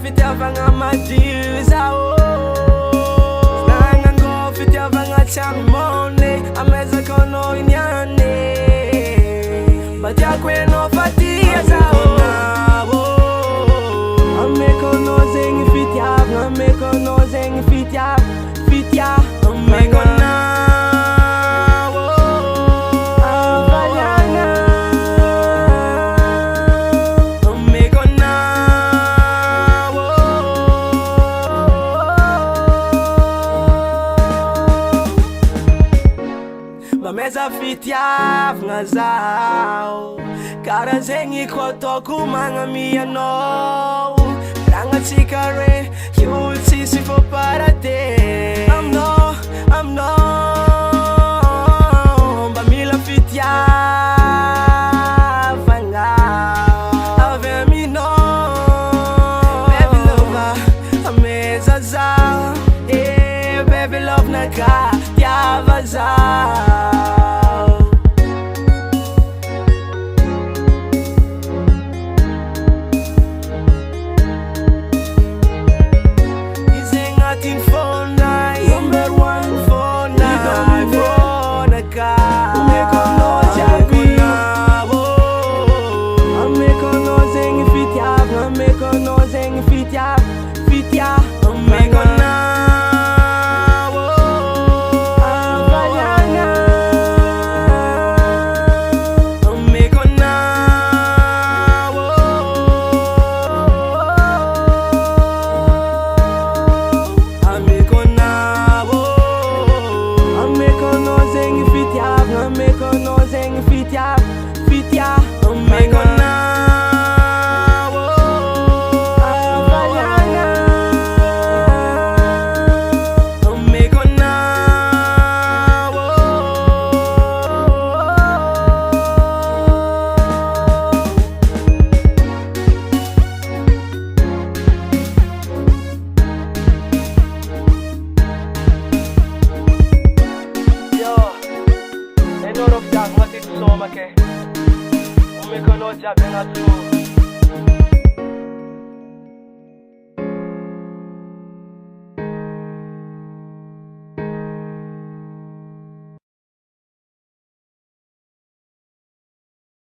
Fitiavagna madio zao Nangango fitiavagna chamone Ameza kono inyane Batia kweno fatia zao Amekono zengi fitiavagna Amekono zengi fitia Amekona Meza fitiavagna zao Kara zengi kotoku mangamia no Rangatsika re Yulsi sifo para te I'm no Bamila fitiavagna Ave mi no Baby lover Ameza zao Baby love naka Tiava zao Umekono jabena tu